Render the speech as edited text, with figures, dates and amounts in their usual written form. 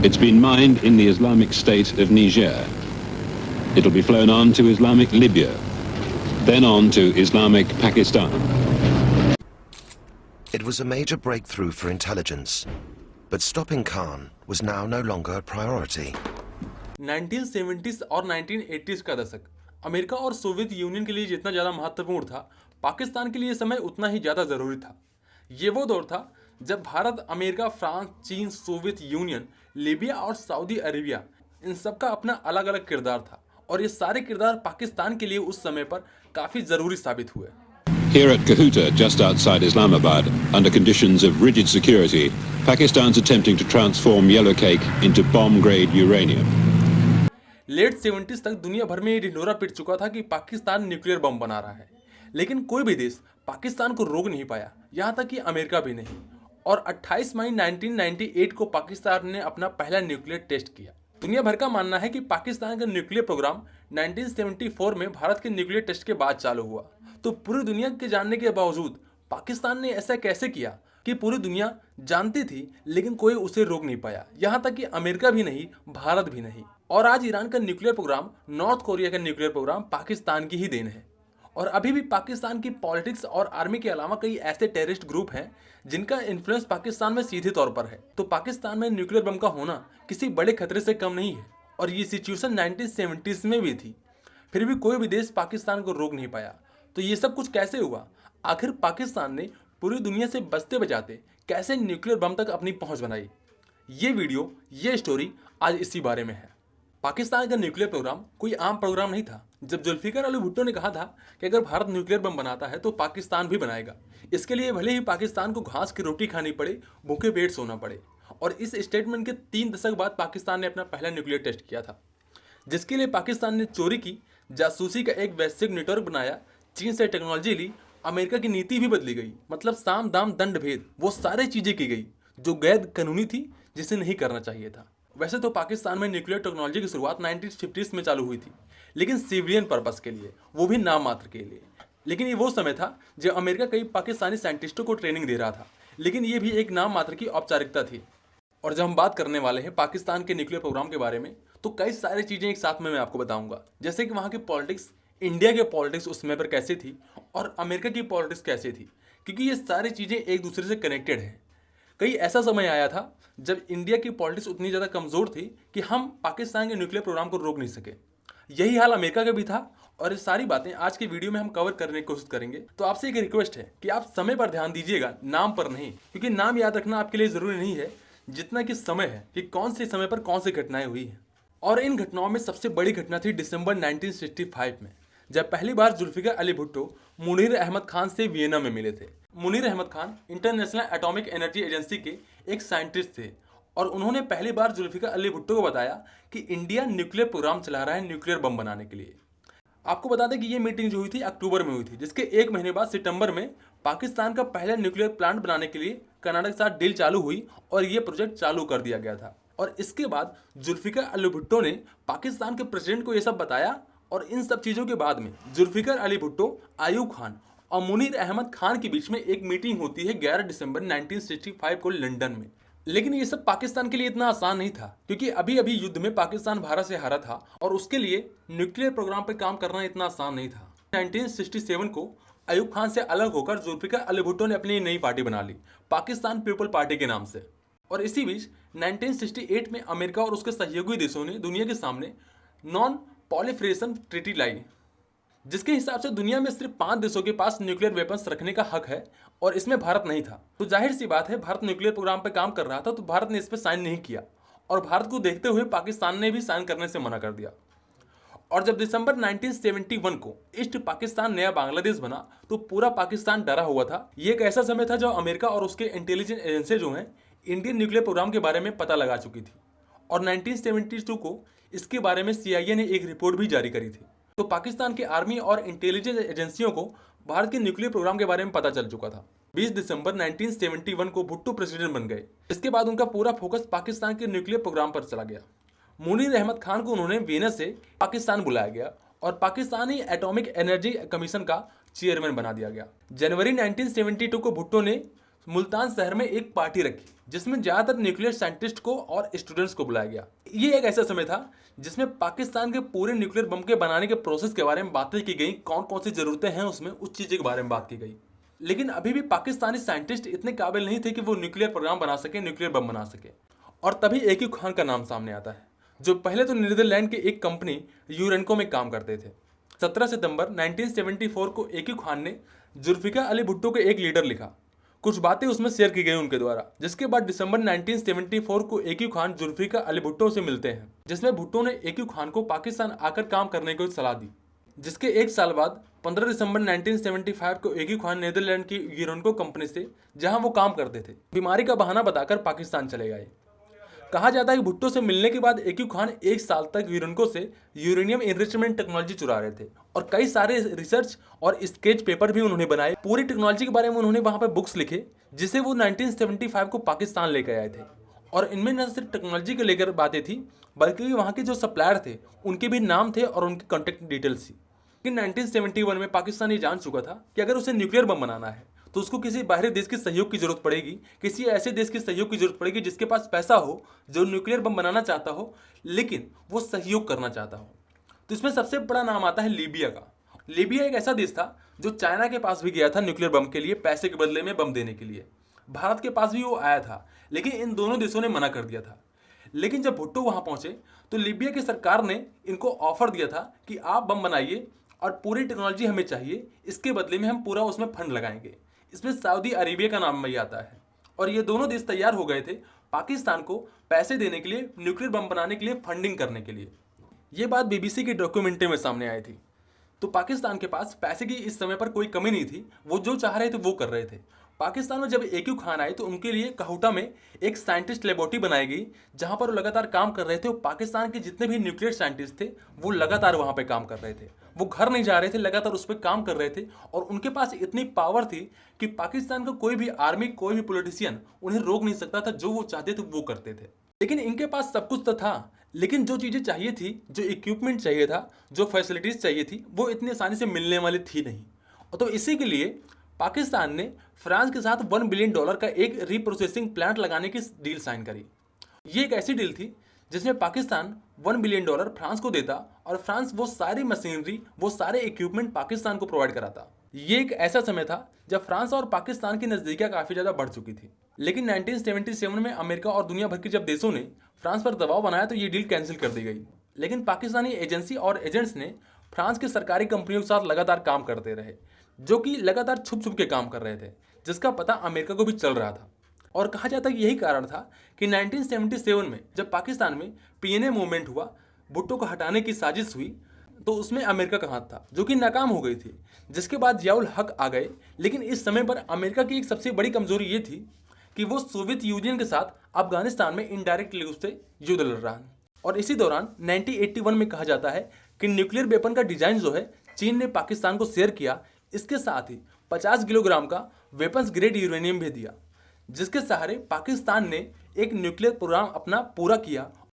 It's been mined in the Islamic State of Niger. It'll be flown on to Islamic Libya, then on to Islamic Pakistan. It was a major breakthrough for intelligence, but stopping Khan was now no longer a priority. 1970s और 1980s का दशक America और Soviet union के लिए जितना ज़्यादा महत्वपूर्ण था, पाकिस्तान के लिए समय उतना ही ज़्यादा ज़रूरी था। ये वो दौर था जब भारत, अमेरिका, फ्रांस, चीन, सोवियत यूनियन, लीबिया और सऊदी अरेबिया, इन सब का अपना अलग अलग किरदार था और ये सारे किरदार पाकिस्तान के लिए उस समय पर काफ़ी ज़रूरी साबित हुए। Here at Kahuta, just outside Islamabad, under conditions of rigid security, Pakistan's attempting to transform yellow cake into bomb-grade uranium. Late 70s तक दुनिया भर में ये ढिंढोरा पिट चुका था कि पाकिस्तान न्यूक्लियर बम बना रहा है, लेकिन कोई भी देश पाकिस्तान को रोक नहीं पाया, यहाँ तक कि अमेरिका भी नहीं। और 28 मई 1998 को पाकिस्तान ने अपना पहला न्यूक्लियर टेस्ट किया। दुनिया भर का मानना है कि पाकिस्तान का न्यूक्लियर प्रोग्राम 1974 में भारत के न्यूक्लियर टेस्ट के बाद चालू हुआ। तो पूरी दुनिया के जानने के बावजूद पाकिस्तान ने ऐसा कैसे किया कि पूरी दुनिया जानती थी लेकिन कोई उसे रोक नहीं पाया, यहाँ तक कि अमेरिका भी नहीं, भारत भी नहीं। और आज ईरान का न्यूक्लियर प्रोग्राम, नॉर्थ कोरिया का न्यूक्लियर प्रोग्राम पाकिस्तान की ही देन है। और अभी भी पाकिस्तान की पॉलिटिक्स और आर्मी के अलावा कई ऐसे टेररिस्ट ग्रुप हैं जिनका इन्फ्लुएंस पाकिस्तान में सीधे तौर पर है। तो पाकिस्तान में न्यूक्लियर बम का होना किसी बड़े खतरे से कम नहीं है और ये सिचुएशन 1970s में भी थी, फिर भी कोई भी देश पाकिस्तान को रोक नहीं पाया। तो ये सब कुछ कैसे हुआ? आखिर पाकिस्तान ने पूरी दुनिया से बचते बचाते कैसे न्यूक्लियर बम तक अपनी पहुंच बनाई? ये वीडियो, ये स्टोरी आज इसी बारे में है। पाकिस्तान का न्यूक्लियर प्रोग्राम कोई आम प्रोग्राम नहीं था। जब जुल्फिकार अली भुट्टो ने कहा था कि अगर भारत न्यूक्लियर बम बनाता है तो पाकिस्तान भी बनाएगा, इसके लिए भले ही पाकिस्तान को घास की रोटी खानी पड़े, भूखे पेट सोना पड़े। और इस स्टेटमेंट के 3 दशक बाद पाकिस्तान ने अपना पहला न्यूक्लियर टेस्ट किया था, जिसके लिए पाकिस्तान ने चोरी की, जासूसी का एक वैश्विक नेटवर्क बनाया, चीन से टेक्नोलॉजी ली, अमेरिका की नीति भी बदली गई। मतलब साम दाम दंड भेद, वो सारी चीज़ें की गई जो गैर कानूनी थी, जिसे नहीं करना चाहिए था। वैसे तो पाकिस्तान में न्यूक्लियर टेक्नोलॉजी की शुरुआत 1950s में चालू हुई थी, लेकिन सिविलियन पर्पस के लिए, वो भी नाम मात्र के लिए। लेकिन ये वो समय था जब अमेरिका कई पाकिस्तानी साइंटिस्टों को ट्रेनिंग दे रहा था, लेकिन ये भी एक नाम मात्र की औपचारिकता थी। और जब हम बात करने वाले हैं पाकिस्तान के न्यूक्लियर प्रोग्राम के बारे में, तो कई सारी चीज़ें एक साथ में मैं आपको बताऊंगा, जैसे कि वहाँ की पॉलिटिक्स, इंडिया के पॉलिटिक्स उस समय पर कैसे थी और अमेरिका की पॉलिटिक्स कैसे थी, क्योंकि ये सारी चीज़ें एक दूसरे से कनेक्टेड हैं। कई ऐसा समय आया था जब इंडिया की पॉलिटिक्स उतनी ज़्यादा कमज़ोर थी कि हम पाकिस्तान के न्यूक्लियर प्रोग्राम को रोक नहीं सके। यही हाल अमेरिका का भी था और ये सारी बातें आज के वीडियो में हम कवर करने की कोशिश करेंगे। तो आपसे एक रिक्वेस्ट है कि आप समय पर ध्यान दीजिएगा, नाम पर नहीं, क्योंकि नाम याद रखना आपके लिए ज़रूरी नहीं है जितना कि समय है कि कौन से समय पर कौन सी घटनाएं हुई हैं। और इन घटनाओं में सबसे बड़ी घटना थी दिसंबर 1965 में, जब पहली बार जुल्फिकार अली भुट्टो मुनीर अहमद खान से वियना में मिले थे। Munir Ahmad Khan international atomic energy agency के एक साइंटिस्ट थे और उन्होंने पहली बार जुल्फिकार अली भुट्टो को बताया कि इंडिया न्यूक्लियर प्रोग्राम चला रहा है न्यूक्लियर बम बनाने के लिए। आपको बता दें कि ये मीटिंग जो हुई थी अक्टूबर में हुई थी, जिसके 1 महीने बाद सितंबर में पाकिस्तान का पहला न्यूक्लियर प्लांट बनाने के लिए कनाडा के साथ डील चालू हुई और ये प्रोजेक्ट चालू कर दिया गया था। और इसके बाद जुल्फिकार अली भुट्टो ने पाकिस्तान के प्रेसिडेंट को ये सब बताया और इन सब चीज़ों के बाद में जुल्फिकार अली भुट्टो, आयूब खान और मुनीर अहमद खान के बीच में एक मीटिंग होती है 11 दिसंबर 1965 को लंदन में। लेकिन ये सब पाकिस्तान के लिए इतना आसान नहीं था, क्योंकि अभी अभी युद्ध में पाकिस्तान भारत से हारा था और उसके लिए न्यूक्लियर प्रोग्राम पर काम करना इतना आसान नहीं था। 1967 को आयूब खान से अलग होकर जुल्फिकार अली भुट्टो ने अपनी नई पार्टी बना ली, पाकिस्तान पीपल पार्टी के नाम से। और इसी बीच 1968 में अमेरिका और उसके सहयोगी देशों ने दुनिया के सामने नॉन पॉलिफरेशन ट्रीटी लाई, जिसके हिसाब से दुनिया में सिर्फ 5 देशों के पास न्यूक्लियर वेपन्स रखने का हक है और इसमें भारत नहीं था। तो जाहिर सी बात है, भारत न्यूक्लियर प्रोग्राम पर काम कर रहा था, तो भारत ने इस पर साइन नहीं किया और भारत को देखते हुए पाकिस्तान ने भी साइन करने से मना कर दिया। और जब दिसंबर 1971 को ईस्ट पाकिस्तान नया बांग्लादेश बना, तो पूरा पाकिस्तान डरा हुआ था। ये एक ऐसा समय था जब अमेरिका और उसके इंटेलिजेंस एजेंसी जो हैं इंडियन न्यूक्लियर प्रोग्राम के बारे में पता लगा चुकी थी और 1972 को इसके बारे में CIA ने एक रिपोर्ट भी जारी करी थी। तो पाकिस्तान के आर्मी और इंटेलिजेंस एजेंसियों को भारत के न्यूक्लियर प्रोग्राम के बारे में पता चल चुका था। 20 दिसंबर 1971 को भुट्टो प्रेसिडेंट बन गए। इसके बाद उनका पूरा फोकस पाकिस्तान के न्यूक्लियर प्रोग्राम पर चला गया। मुनीर अहमद खान को उन्होंने वियना से पाकिस्तान बुलाया गया और पाकिस्तानी एटॉमिक एनर्जी कमीशन का चेयरमैन बना दिया गया। जनवरी 1972 को भुट्टो ने मुल्तान शहर में एक पार्टी रखी जिसमें ज़्यादातर न्यूक्लियर साइंटिस्ट को और स्टूडेंट्स को बुलाया गया। ये एक ऐसा समय था जिसमें पाकिस्तान के पूरे न्यूक्लियर बम के बनाने के प्रोसेस के बारे में बातें की गई, कौन कौन सी ज़रूरतें हैं उसमें, उस चीज़ के बारे में बात की गई। लेकिन अभी भी पाकिस्तानी साइंटिस्ट इतने काबिल नहीं थे कि वो न्यूक्लियर प्रोग्राम बना सके, न्यूक्लियर बम बना सके। और तभी AQ खान का नाम सामने आता है, जो पहले तो नीदरलैंड की एक कंपनी यूरेनको में काम करते थे। 17 सितंबर 1974 को AQ खान ने जुल्फिकार अली भुट्टो को एक लीडर लिखा। कुछ बातें उसमें शेयर की गई उनके द्वारा, जिसके बाद दिसंबर 1974 को AQ खान जुल्फिकार अली भुट्टो से मिलते हैं, जिसमें भुट्टो ने AQ खान को पाकिस्तान आकर काम करने की सलाह दी। जिसके एक साल बाद 15 दिसंबर 1975 को AQ खान नीदरलैंड की यूरेनको कंपनी से, जहां वो काम करते थे, बीमारी का बहाना बताकर पाकिस्तान चले गए। कहा जाता है कि भुट्टो से मिलने के बाद AQ खान एक साल तक यूरेनको से यूरेनियम एनरिचमेंट टेक्नोलॉजी चुरा रहे थे और कई सारे रिसर्च और स्केच पेपर भी उन्होंने बनाए। पूरी टेक्नोलॉजी के बारे में उन्होंने वहां पर बुक्स लिखे, जिसे वो 1975 को पाकिस्तान लेकर आए थे। और इनमें न सिर्फ टेक्नोलॉजी को लेकर बातें थी, बल्कि वहाँ के जो सप्लायर थे उनके भी नाम थे और उनकी कॉन्टैक्ट डिटेल्स थी। कि 1971 में पाकिस्तान ये जान चुका था कि अगर उसे न्यूक्लियर बम बनाना है तो उसको किसी बाहरी देश के सहयोग की जरूरत पड़ेगी, किसी ऐसे देश के सहयोग की जरूरत पड़ेगी जिसके पास पैसा हो, जो न्यूक्लियर बम बनाना चाहता हो लेकिन वो सहयोग करना चाहता हो। तो इसमें सबसे बड़ा नाम आता है लीबिया का। लीबिया एक ऐसा देश था जो चाइना के पास भी गया था न्यूक्लियर बम के लिए, पैसे के बदले में बम देने के लिए। भारत के पास भी वो आया था, लेकिन इन दोनों देशों ने मना कर दिया था। लेकिन जब भुट्टो वहाँ पहुँचे तो लीबिया की सरकार ने इनको ऑफर दिया था कि आप बम बनाइए और पूरी टेक्नोलॉजी हमें चाहिए, इसके बदले में हम पूरा उसमें फंड लगाएंगे। इसमें सऊदी अरेबिया का नाम भी आता है। और ये दोनों देश तैयार हो गए थे पाकिस्तान को पैसे देने के लिए, न्यूक्लियर बम बनाने के लिए, फंडिंग करने के लिए। ये बात BBC की डॉक्यूमेंट्री में सामने आई थी। तो पाकिस्तान के पास पैसे की इस समय पर कोई कमी नहीं थी, वो जो चाह रहे थे वो कर रहे थे। पाकिस्तान में जब AQ खान आए तो उनके लिए कहूटा में एक साइंटिस्ट लेबोरेटरी बनाई गई, जहां पर वो लगातार काम कर रहे थे। पाकिस्तान के जितने भी न्यूक्लियर साइंटिस्ट थे वो लगातार वहां पे काम कर रहे थे, वो घर नहीं जा रहे थे, लगातार उस पर काम कर रहे थे। और उनके पास इतनी पावर थी कि पाकिस्तान का कोई भी आर्मी, कोई भी पॉलिटिशियन उन्हें रोक नहीं सकता था। जो वो चाहते थे वो करते थे। लेकिन इनके पास सब कुछ तो था, लेकिन जो चीज़ें चाहिए थी, जो इक्विपमेंट चाहिए था, जो फैसिलिटीज़ चाहिए थी, वो इतनी आसानी से मिलने वाली थी नहीं। और तो इसी के लिए पाकिस्तान ने फ्रांस के साथ $1 बिलियन का एक रीप्रोसेसिंग प्लांट लगाने की डील साइन करी। ये एक ऐसी डील थी जिसमें पाकिस्तान $1 बिलियन फ्रांस को देता और फ्रांस वो सारी मशीनरी, वो सारे इक्विपमेंट पाकिस्तान को प्रोवाइड कराता। ये एक ऐसा समय था जब फ्रांस और पाकिस्तान की नज़दीकियाँ काफ़ी ज़्यादा बढ़ चुकी थी। लेकिन 1977 में अमेरिका और दुनिया भर के जब देशों ने फ्रांस पर दबाव बनाया तो ये डील कैंसिल कर दी गई। लेकिन पाकिस्तानी एजेंसी और एजेंट्स ने फ्रांस की सरकारी कंपनियों के साथ लगातार काम करते रहे, जो कि लगातार छुप छुप के काम कर रहे थे, जिसका पता अमेरिका को भी चल रहा था। और कहा जाता है कि यही कारण था कि 1977 में जब पाकिस्तान में PNA मूवमेंट हुआ, भुट्टो को हटाने की साजिश हुई, तो उसमें अमेरिका का हाथ था, जो कि नाकाम हो गई थी। जिसके बाद जियाउल हक आ गए। लेकिन इस समय पर अमेरिका की एक सबसे बड़ी कमजोरी ये थी कि वो सोवियत यूनियन के साथ अफगानिस्तान में इनडायरेक्ट रूप से युद्ध लड़ रहा है। और इसी दौरान 1981 में कहा जाता है कि न्यूक्लियर वेपन का डिजाइन जो है चीन ने पाकिस्तान को शेयर किया। इसके साथ ही 50 किलोग्राम का वेपन्स ग्रेड यूरेनियम भी दिया, जिसके सहारे पाकिस्तान ने एक न्यूक्लियर प्रोग्राम अपना पूरा किया